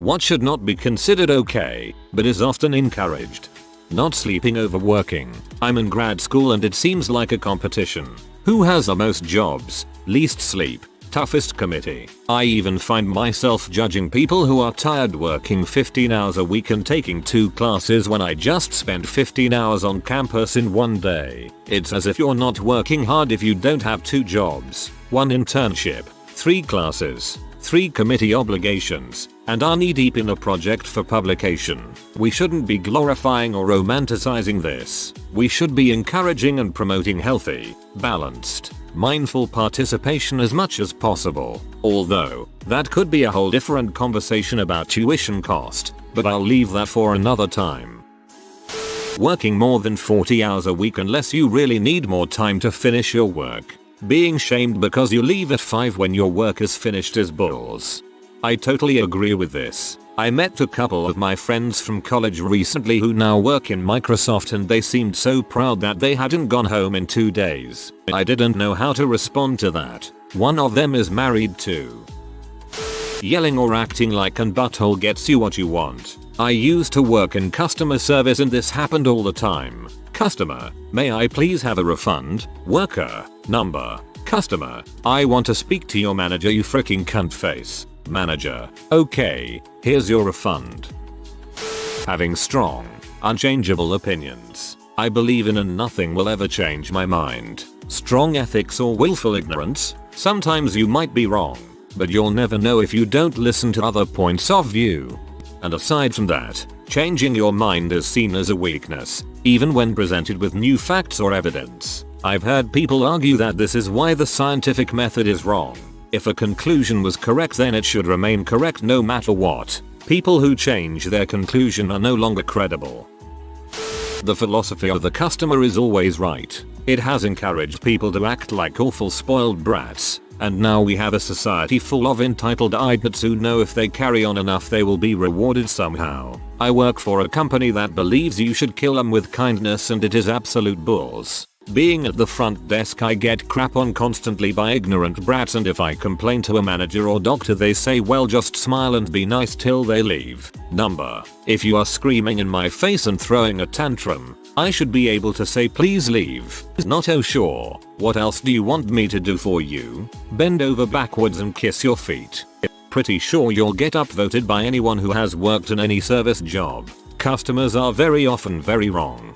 What should not be considered okay, but is often encouraged? Not sleeping, overworking. I'm in grad school and it seems like a competition. Who has the most jobs, least sleep, toughest committee? I even find myself judging people who are tired working 15 hours a week and taking 2 classes when I just spent 15 hours on campus in one day. It's as if you're not working hard if you don't have 2 jobs, 1 internship, 3 classes, 3 committee obligations, and are knee deep in a project for publication. We shouldn't be glorifying or romanticizing this. We should be encouraging and promoting healthy, balanced, mindful participation as much as possible. Although, that could be a whole different conversation about tuition cost, but I'll leave that for another time. Working more than 40 hours a week unless you really need more time to finish your work. Being shamed because you leave at 5 when your work is finished is bulls. I totally agree with this. I met a couple of my friends from college recently who now work in Microsoft and they seemed so proud that they hadn't gone home in 2 days. I didn't know how to respond to that. One of them is married too. Yelling or acting like an butthole gets you what you want. I used to work in customer service and this happened all the time. Customer, may I please have a refund? Worker, number. Customer, I want to speak to your manager, you freaking cunt face. Manager, okay, here's your refund. Having strong, unchangeable opinions. I believe in and nothing will ever change my mind. Strong ethics or willful ignorance? Sometimes you might be wrong, but you'll never know if you don't listen to other points of view. And aside from that, changing your mind is seen as a weakness, even when presented with new facts or evidence. I've heard people argue that this is why the scientific method is wrong. If a conclusion was correct, then it should remain correct no matter what. People who change their conclusion are no longer credible. The philosophy of the customer is always right. It has encouraged people to act like awful spoiled brats. And now we have a society full of entitled idiots who know if they carry on enough they will be rewarded somehow. I work for a company that believes you should kill them with kindness and it is absolute bulls. Being at the front desk, I get crap on constantly by ignorant brats, and if I complain to a manager or doctor they say, well, just smile and be nice till they leave. Number, if you are screaming in my face and throwing a tantrum, I should be able to say please leave. Not oh sure, what else do you want me to do for you? Bend over backwards and kiss your feet. Pretty sure you'll get upvoted by anyone who has worked in any service job. Customers are very often very wrong.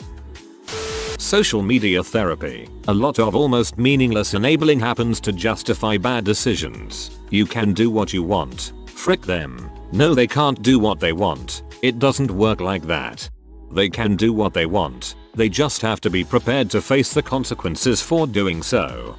Social media therapy. A lot of almost meaningless enabling happens to justify bad decisions. You can do what you want. Frick them. No, they can't do what they want. It doesn't work like that. They can do what they want. They just have to be prepared to face the consequences for doing so.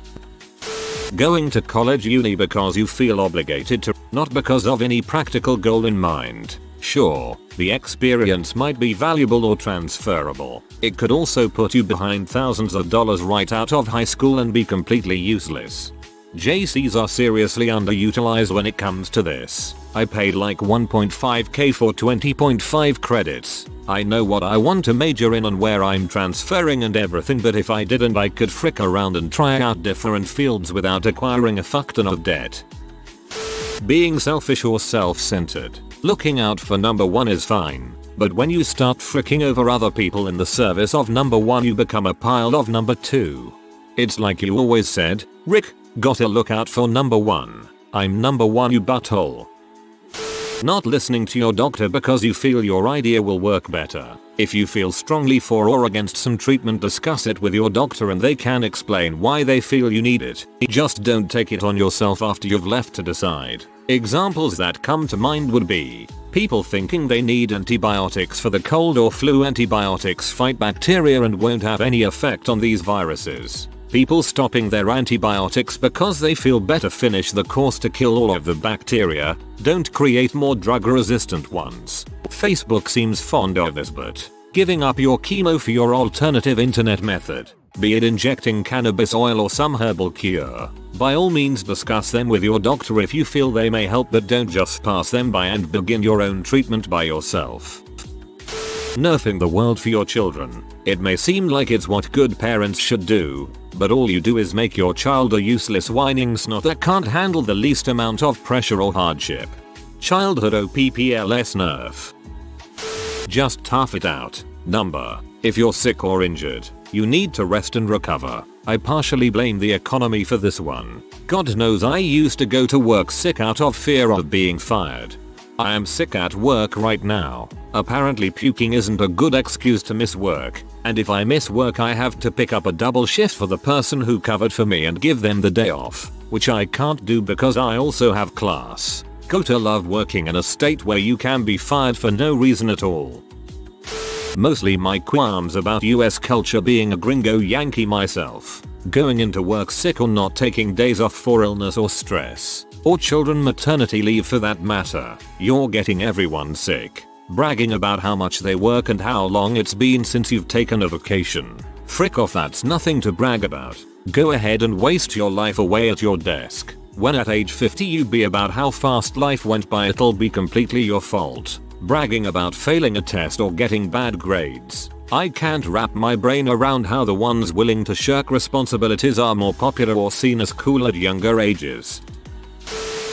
Going to college, uni because you feel obligated to, not because of any practical goal in mind. Sure, the experience might be valuable or transferable. It could also put you behind thousands of dollars right out of high school and be completely useless. JCs are seriously underutilized when it comes to this. I paid like 1.5k for 20.5 credits. I know what I want to major in and where I'm transferring and everything, but if I didn't I could frick around and try out different fields without acquiring a fuck ton of debt. Being selfish or self-centered. Looking out for number 1 is fine, but when you start fricking over other people in the service of number 1 you become a pile of number 2. It's like you always said, Rick, gotta look out for number 1. I'm number 1 you butthole. Not listening to your doctor because you feel your idea will work better. If you feel strongly for or against some treatment, discuss it with your doctor and they can explain why they feel you need it. Just don't take it on yourself after you've left to decide. Examples that come to mind would be people thinking they need antibiotics for the cold or flu. Antibiotics fight bacteria and won't have any effect on these viruses. People stopping their antibiotics because they feel better. Finish the course to kill all of the bacteria, don't create more drug-resistant ones. Facebook seems fond of this, but giving up your chemo for your alternative internet method, be it injecting cannabis oil or some herbal cure, by all means discuss them with your doctor if you feel they may help, but don't just pass them by and begin your own treatment by yourself. Nerfing the world for your children. It may seem like it's what good parents should do, but all you do is make your child a useless whining snot that can't handle the least amount of pressure or hardship. Childhood OPPLS nerf. Just tough it out. Number. If you're sick or injured, you need to rest and recover. I partially blame the economy for this one. God knows I used to go to work sick out of fear of being fired. I am sick at work right now. Apparently puking isn't a good excuse to miss work, and if I miss work I have to pick up a double shift for the person who covered for me and give them the day off, which I can't do because I also have class. Go to love working in a state where you can be fired for no reason at all. Mostly my qualms about US culture, being a gringo Yankee myself. Going into work sick or not taking days off for illness or stress. Or children maternity leave for that matter. You're getting everyone sick. Bragging about how much they work and how long it's been since you've taken a vacation. Frick off, that's nothing to brag about. Go ahead and waste your life away at your desk. When at age 50 you be about how fast life went by, it'll be completely your fault. Bragging about failing a test or getting bad grades. I can't wrap my brain around how the ones willing to shirk responsibilities are more popular or seen as cool at younger ages.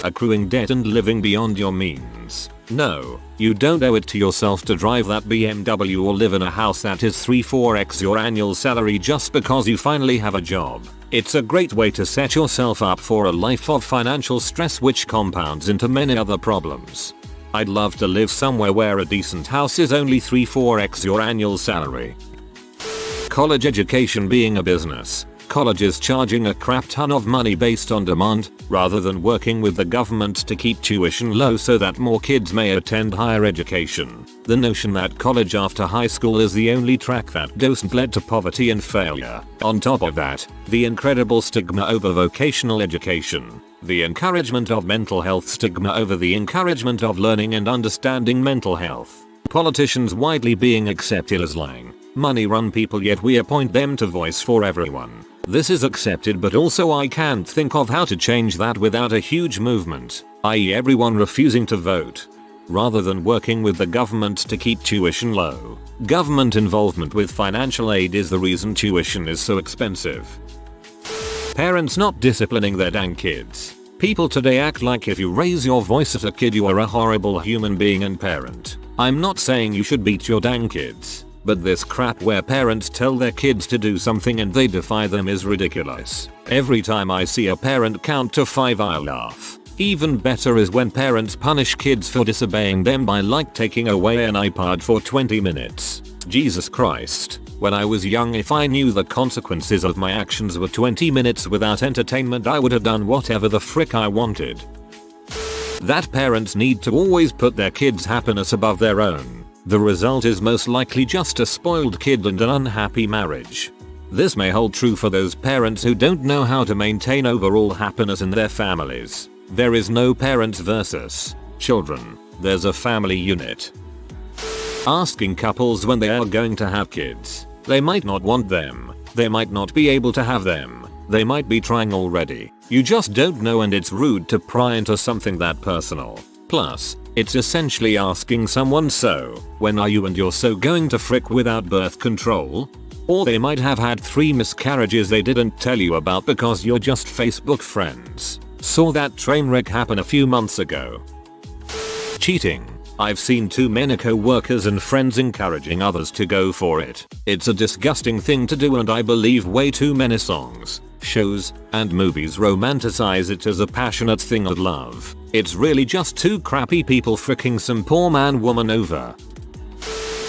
Accruing debt and living beyond your means. No, you don't owe it to yourself to drive that BMW or live in a house that is 3-4x your annual salary just because you finally have a job. It's a great way to set yourself up for a life of financial stress which compounds into many other problems. I'd love to live somewhere where a decent house is only 3-4x your annual salary. College education being a business. Colleges charging a crap ton of money based on demand, rather than working with the government to keep tuition low so that more kids may attend higher education. The notion that college after high school is the only track that doesn't lead to poverty and failure. On top of that, the incredible stigma over vocational education. The encouragement of mental health stigma over the encouragement of learning and understanding mental health. Politicians widely being accepted as lying, money-run people, yet we appoint them to voice for everyone. This is accepted, but also I can't think of how to change that without a huge movement, i.e. everyone refusing to vote. Rather than working with the government to keep tuition low. Government involvement with financial aid is the reason tuition is so expensive. Parents not disciplining their dang kids. People today act like if you raise your voice at a kid you are a horrible human being and parent. I'm not saying you should beat your dang kids, but this crap where parents tell their kids to do something and they defy them is ridiculous. Every time I see a parent count to 5 I laugh. Even better is when parents punish kids for disobeying them by like taking away an iPad for 20 minutes. Jesus Christ. When I was young, if I knew the consequences of my actions were 20 minutes without entertainment, I would have done whatever the frick I wanted. That parents need to always put their kids' happiness above their own. The result is most likely just a spoiled kid and an unhappy marriage. This may hold true for those parents who don't know how to maintain overall happiness in their families. There is no parents versus children. There's a family unit. Asking couples when they are going to have kids. They might not want them. They might not be able to have them. They might be trying already. You just don't know, and it's rude to pry into something that personal. Plus, it's essentially asking someone, so, when are you and you're so going to frick without birth control? Or they might have had 3 miscarriages they didn't tell you about because you're just Facebook friends. Saw that train wreck happen a few months ago. Cheating. I've seen too many co-workers and friends encouraging others to go for it. It's a disgusting thing to do, and I believe way too many songs, shows, and movies romanticize it as a passionate thing of love. It's really just 2 crappy people fricking some poor man woman over.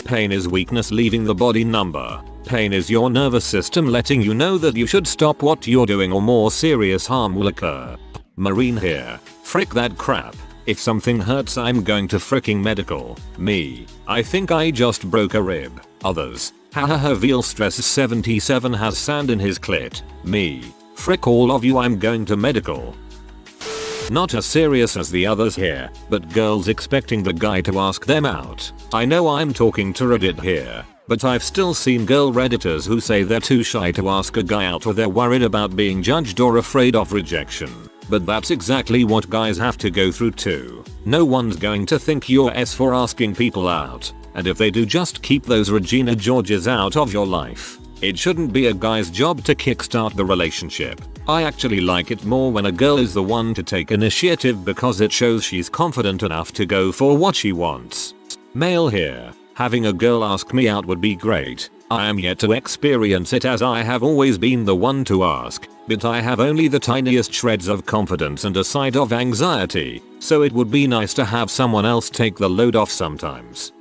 Pain is weakness leaving the body. Number. Pain is your nervous system letting you know that you should stop what you're doing or more serious harm will occur. Marine here. Frick that crap. If something hurts, I'm going to fricking medical. Me. I think I just broke a rib. Others. Hahaha, Veal Stress 77 has sand in his clit. Me. Frick all of you, I'm going to medical. Not as serious as the others here, but girls expecting the guy to ask them out. I know I'm talking to Reddit here, but I've still seen girl redditors who say they're too shy to ask a guy out, or they're worried about being judged or afraid of rejection. But that's exactly what guys have to go through too. No one's going to think you're S for asking people out, and if they do, just keep those Regina Georges out of your life. It shouldn't be a guy's job to kickstart the relationship. I actually like it more when a girl is the one to take initiative because it shows she's confident enough to go for what she wants. Male here. Having a girl ask me out would be great. I am yet to experience it as I have always been the one to ask, but I have only the tiniest shreds of confidence and a side of anxiety, so it would be nice to have someone else take the load off sometimes.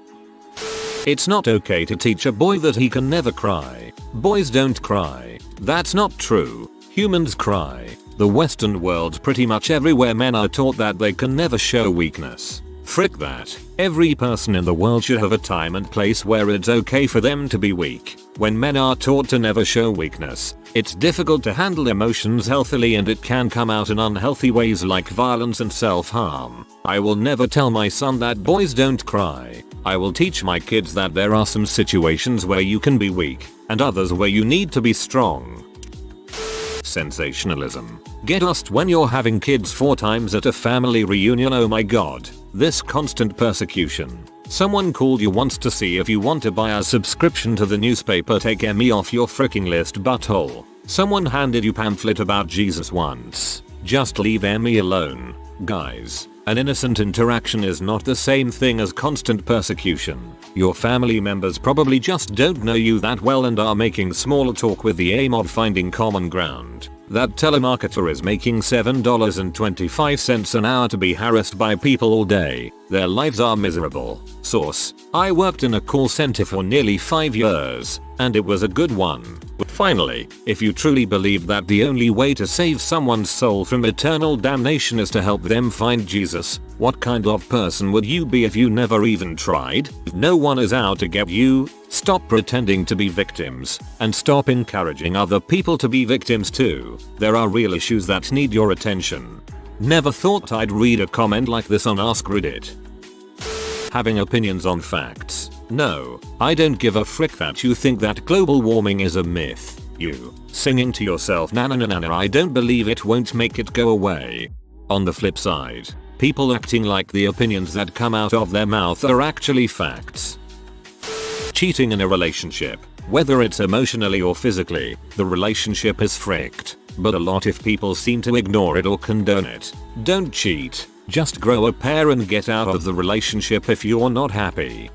It's not okay to teach a boy that he can never cry. Boys don't cry. That's not true. Humans cry. The Western world, pretty much everywhere men are taught that they can never show weakness. Frick that. Every person in the world should have a time and place where it's okay for them to be weak. When men are taught to never show weakness, it's difficult to handle emotions healthily and it can come out in unhealthy ways like violence and self-harm. I will never tell my son that boys don't cry. I will teach my kids that there are some situations where you can be weak and others where you need to be strong. Sensationalism. Get asked when you're having kids 4 times at a family reunion. Oh my god. This constant persecution. Someone called you once to see if you want to buy a subscription to the newspaper. Take me off your freaking list, butthole. Someone handed you pamphlet about Jesus once. Just leave me alone. Guys, an innocent interaction is not the same thing as constant persecution. Your family members probably just don't know you that well and are making small talk with the aim of finding common ground. That telemarketer is making $7.25 an hour to be harassed by people all day. Their lives are miserable. Source: I worked in a call center for nearly 5 years, and it was a good one. Finally, if you truly believe that the only way to save someone's soul from eternal damnation is to help them find Jesus, what kind of person would you be if you never even tried? No one is out to get you. Stop pretending to be victims, and stop encouraging other people to be victims too. There are real issues that need your attention. Never thought I'd read a comment like this on Ask Reddit. Having opinions on facts. No, I don't give a frick that you think that global warming is a myth. You singing to yourself na na na na, I don't believe it won't make it go away. On the flip side, people acting like the opinions that come out of their mouth are actually facts. Cheating in a relationship, whether it's emotionally or physically, the relationship is fricked, but a lot of people seem to ignore it or condone it. Don't cheat, just grow a pair and get out of the relationship if you're not happy.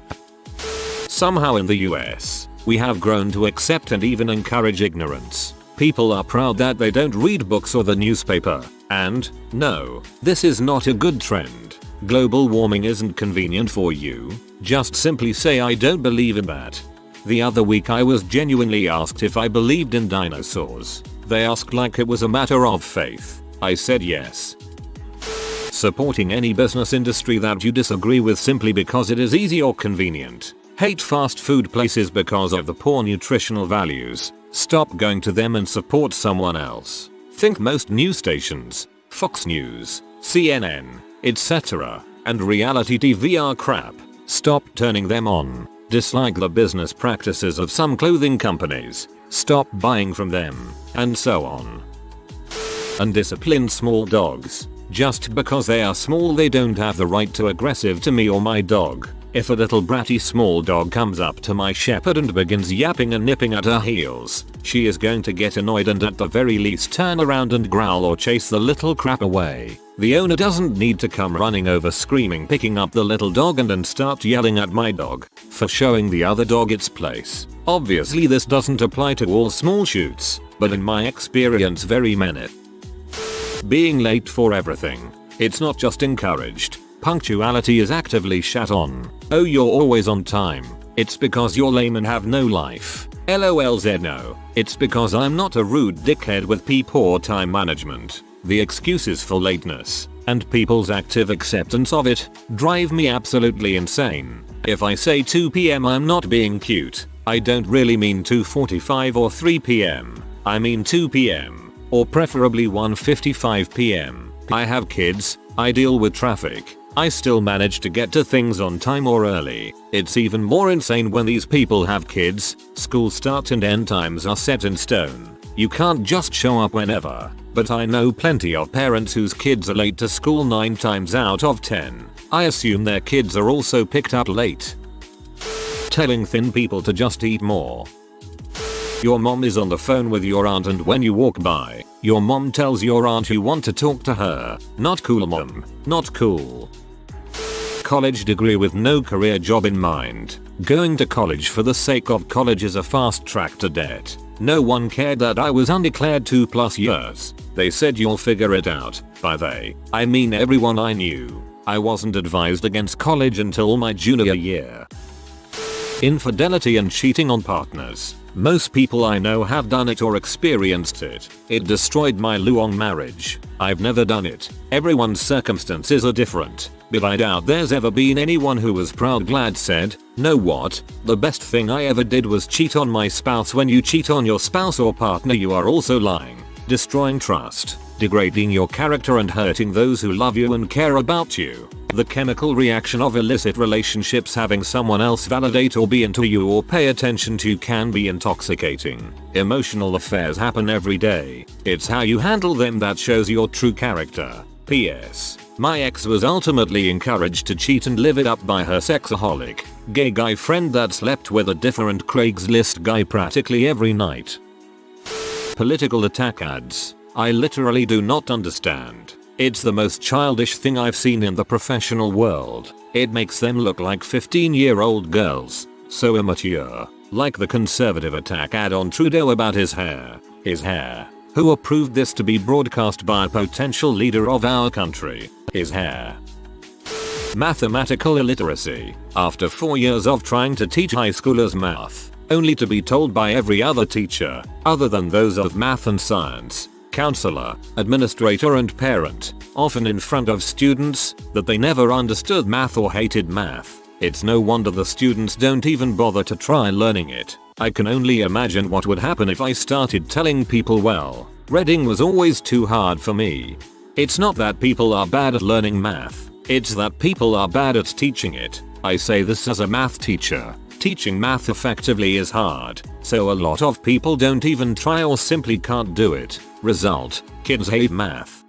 Somehow in the US, we have grown to accept and even encourage ignorance. People are proud that they don't read books or the newspaper, and, no, this is not a good trend. Global warming isn't convenient for you. Just simply say I don't believe in that. The other week I was genuinely asked if I believed in dinosaurs. They asked like it was a matter of faith. I said yes. Supporting any business industry that you disagree with simply because it is easy or convenient. Hate fast food places because of the poor nutritional values. Stop going to them and support someone else. Think most news stations, Fox News, CNN, etc., and reality TV are crap. Stop turning them on. Dislike the business practices of some clothing companies. Stop buying from them, and so on. Undisciplined small dogs. Just because they are small they don't have the right to aggressive to me or my dog. If a little bratty small dog comes up to my shepherd and begins yapping and nipping at her heels, she is going to get annoyed and at the very least turn around and growl or chase the little crap away. The owner doesn't need to come running over screaming, picking up the little dog and then start yelling at my dog for showing the other dog its place. Obviously this doesn't apply to all small shoots, but in my experience very many. Being late for everything. It's not just encouraged. Punctuality is actively shat on. Oh, you're always on time. It's because you're lame and have no life. LOLZ no. It's because I'm not a rude dickhead with poor time management. The excuses for lateness, and people's active acceptance of it, drive me absolutely insane. If I say 2 PM I'm not being cute. I don't really mean 2:45 or 3 PM. I mean 2 PM. Or preferably 1:55 PM. I have kids, I deal with traffic. I still manage to get to things on time or early. It's even more insane when these people have kids. School start and end times are set in stone. You can't just show up whenever. But I know plenty of parents whose kids are late to school 9 times out of 10. I assume their kids are also picked up late. Telling thin people to just eat more. Your mom is on the phone with your aunt and when you walk by, your mom tells your aunt you want to talk to her. Not cool, mom. Not cool. College degree with no career job in mind. Going to college for the sake of college is a fast track to debt. No one cared that I was undeclared 2+ years. They said you'll figure it out. By they, I mean everyone I knew. I wasn't advised against college until my junior year. Infidelity and cheating on partners. Most people I know have done it or experienced it. It destroyed my long marriage. I've never done it. Everyone's circumstances are different. But I doubt there's ever been anyone who was proud glad said, "Know what? The best thing I ever did was cheat on my spouse." When you cheat on your spouse or partner, you are also lying, destroying trust, degrading your character and hurting those who love you and care about you. The chemical reaction of illicit relationships, having someone else validate or be into you or pay attention to, can be intoxicating. Emotional affairs happen every day. It's how you handle them that shows your true character. P.S. My ex was ultimately encouraged to cheat and live it up by her sexaholic, gay guy friend that slept with a different Craigslist guy practically every night. Political attack ads. I literally do not understand. It's the most childish thing I've seen in the professional world. It makes them look like 15-year-old girls. So immature. Like the conservative attack ad on Trudeau about his hair. His hair. Who approved this to be broadcast by a potential leader of our country? His hair. Mathematical illiteracy. After 4 years of trying to teach high schoolers math, only to be told by every other teacher, other than those of math and science, counselor, administrator and parent, often in front of students, that they never understood math or hated math. It's no wonder the students don't even bother to try learning it. I can only imagine what would happen if I started telling people, well, reading was always too hard for me. It's not that people are bad at learning math, it's that people are bad at teaching it. I say this as a math teacher. Teaching math effectively is hard, so a lot of people don't even try or simply can't do it. Result, kids hate math.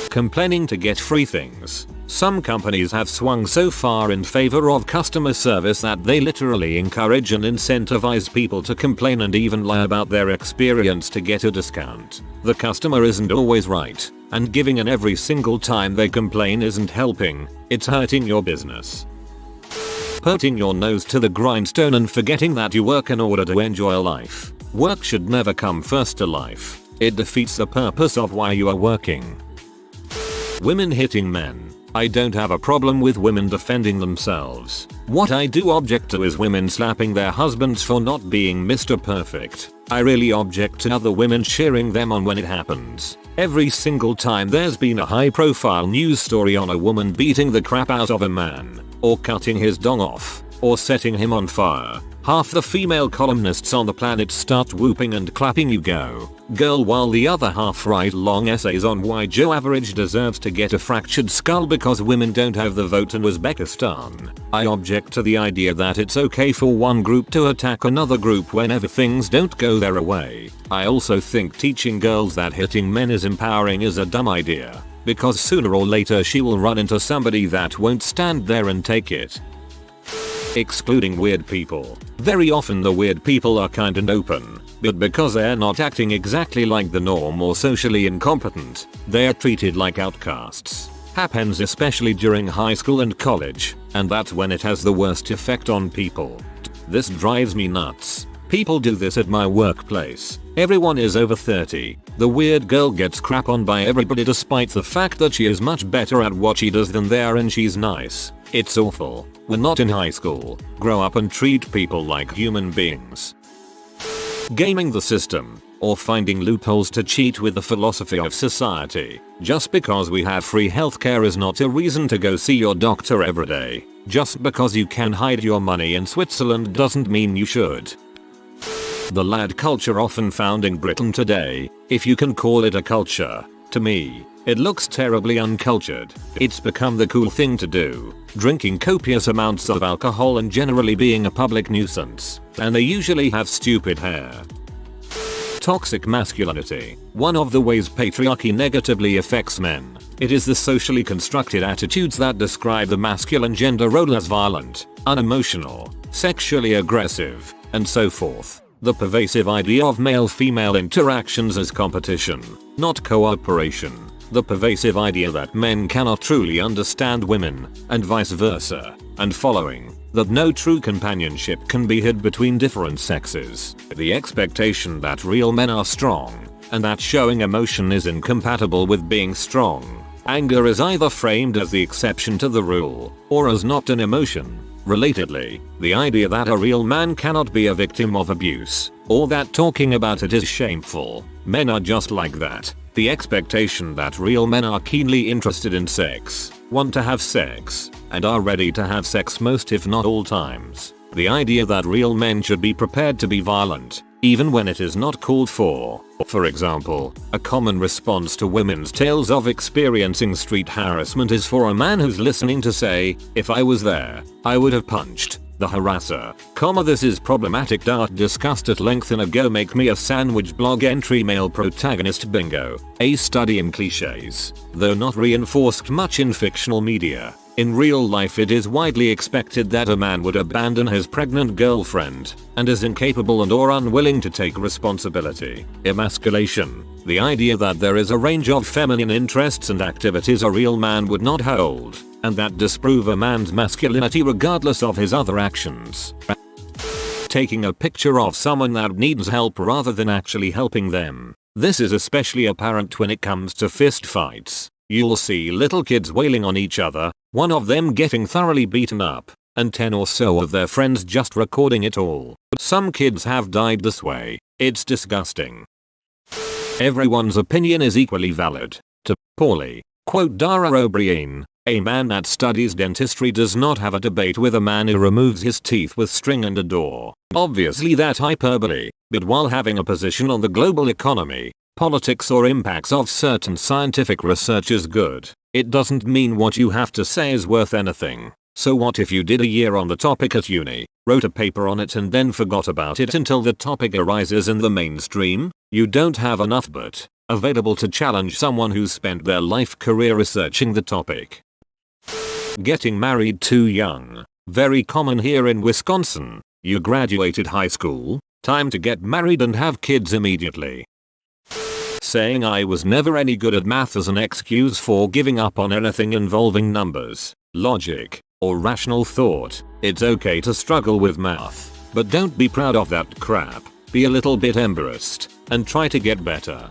Complaining to get free things. Some companies have swung so far in favor of customer service that they literally encourage and incentivize people to complain and even lie about their experience to get a discount. The customer isn't always right, and giving in every single time they complain isn't helping, it's hurting your business. Putting your nose to the grindstone and forgetting that you work in order to enjoy life. Work should never come first to life. It defeats the purpose of why you are working. Women hitting men. I don't have a problem with women defending themselves. What I do object to is women slapping their husbands for not being Mr. Perfect. I really object to other women cheering them on when it happens. Every single time there's been a high-profile news story on a woman beating the crap out of a man, or cutting his dong off, or setting him on fire, half the female columnists on the planet start whooping and clapping "you go, girl," while the other half write long essays on why Joe Average deserves to get a fractured skull because women don't have the vote in Uzbekistan. I object to the idea that it's okay for one group to attack another group whenever things don't go their way. I also think teaching girls that hitting men is empowering is a dumb idea, because sooner or later she will run into somebody that won't stand there and take it. Excluding weird people. Very often the weird people are kind and open, but because they're not acting exactly like the norm or socially incompetent, they are treated like outcasts. Happens especially during high school and college, and that's when it has the worst effect on people. This drives me nuts. People do this at my workplace. Everyone is over 30. The weird girl gets crap on by everybody despite the fact that she is much better at what she does than they are and she's nice. It's awful. We're not in high school. Grow up and treat people like human beings. Gaming the system, or finding loopholes to cheat with the philosophy of society. Just because we have free healthcare is not a reason to go see your doctor every day. Just because you can hide your money in Switzerland doesn't mean you should. The lad culture often found in Britain today, if you can call it a culture. To me, it looks terribly uncultured. It's become the cool thing to do, drinking copious amounts of alcohol and generally being a public nuisance, and they usually have stupid hair. Toxic masculinity. One of the ways patriarchy negatively affects men. It is the socially constructed attitudes that describe the masculine gender role as violent, unemotional, sexually aggressive, and so forth. The pervasive idea of male-female interactions as competition, not cooperation. The pervasive idea that men cannot truly understand women, and vice versa. And following, that no true companionship can be had between different sexes. The expectation that real men are strong, and that showing emotion is incompatible with being strong. Anger is either framed as the exception to the rule, or as not an emotion. Relatedly, the idea that a real man cannot be a victim of abuse, or that talking about it is shameful. Men are just like that. The expectation that real men are keenly interested in sex, want to have sex, and are ready to have sex most if not all times. The idea that real men should be prepared to be violent, even when it is not called for. For example, a common response to women's tales of experiencing street harassment is for a man who's listening to say, "If I was there, I would have punched the harasser." This is problematic. Discussed at length in a Go Make Me a Sandwich blog entry. Male protagonist bingo, a study in cliches. Though not reinforced much in fictional media, in real life it is widely expected that a man would abandon his pregnant girlfriend, and is incapable and or unwilling to take responsibility. Emasculation, the idea that there is a range of feminine interests and activities a real man would not hold, and that disprove a man's masculinity regardless of his other actions. Taking a picture of someone that needs help rather than actually helping them. This is especially apparent when it comes to fist fights. You'll see little kids wailing on each other, one of them getting thoroughly beaten up, and 10 or so of their friends just recording it all. Some kids have died this way. It's disgusting. Everyone's opinion is equally valid. To Paulie, quote Dara O'Brien, a man that studies dentistry does not have a debate with a man who removes his teeth with string and a door. Obviously that hyperbole, but while having a position on the global economy, politics or impacts of certain scientific research is good, it doesn't mean what you have to say is worth anything. So what if you did a year on the topic at uni, wrote a paper on it and then forgot about it until the topic arises in the mainstream? You don't have enough but available to challenge someone who's spent their life career researching the topic. Getting married too young. Very common here in Wisconsin. You graduated high school, time to get married and have kids immediately. Saying I was never any good at math as an excuse for giving up on anything involving numbers, logic, or rational thought. It's okay to struggle with math, but don't be proud of that crap. Be a little bit embarrassed, and try to get better.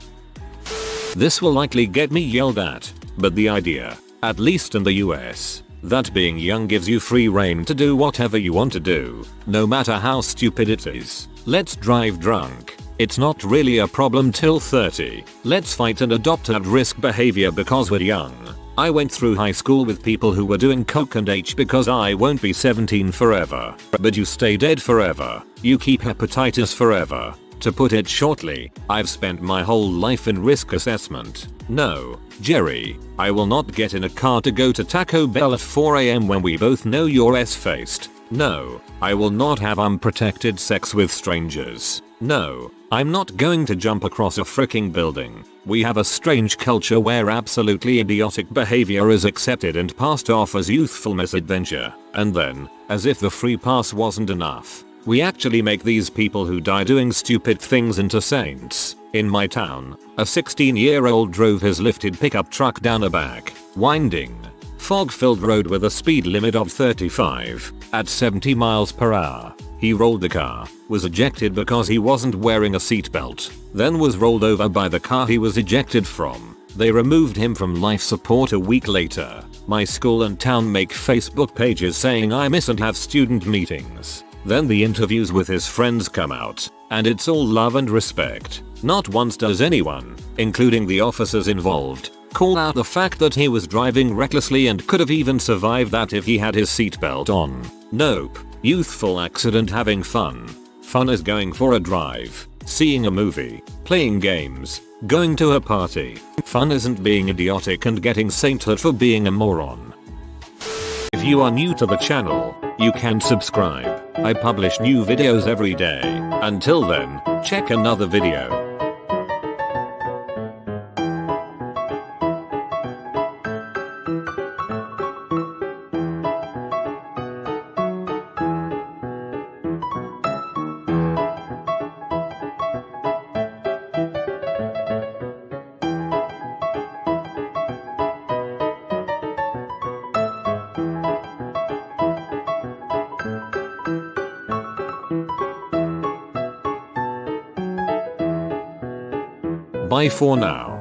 This will likely get me yelled at, but the idea, at least in the US, that being young gives you free reign to do whatever you want to do, no matter how stupid it is. Let's drive drunk. It's not really a problem till 30. Let's fight and adopt at-risk behavior because we're young. I went through high school with people who were doing coke and H because I won't be 17 forever. But you stay dead forever. You keep hepatitis forever. To put it shortly, I've spent my whole life in risk assessment. No, Jerry, I will not get in a car to go to Taco Bell at 4 AM when we both know you're S-faced. No, I will not have unprotected sex with strangers. No, I'm not going to jump across a freaking building. We have a strange culture where absolutely idiotic behavior is accepted and passed off as youthful misadventure. And then, as if the free pass wasn't enough, we actually make these people who die doing stupid things into saints. In my town, a 16-year-old drove his lifted pickup truck down a back, winding, fog-filled road with a speed limit of 35 at 70 miles per hour. He rolled the car, was ejected because he wasn't wearing a seatbelt, then was rolled over by the car he was ejected from. They removed him from life support a week later. My school and town make Facebook pages saying I miss and have student meetings. Then the interviews with his friends come out, and it's all love and respect. Not once does anyone, including the officers involved, call out the fact that he was driving recklessly and could have even survived that if he had his seatbelt on. Nope. Youthful accident having fun. Fun is going for a drive, seeing a movie, playing games, going to a party. Fun isn't being idiotic and getting sainthood for being a moron. If you are new to the channel, you can subscribe. I publish new videos every day. Until then, check another video. Bye for now.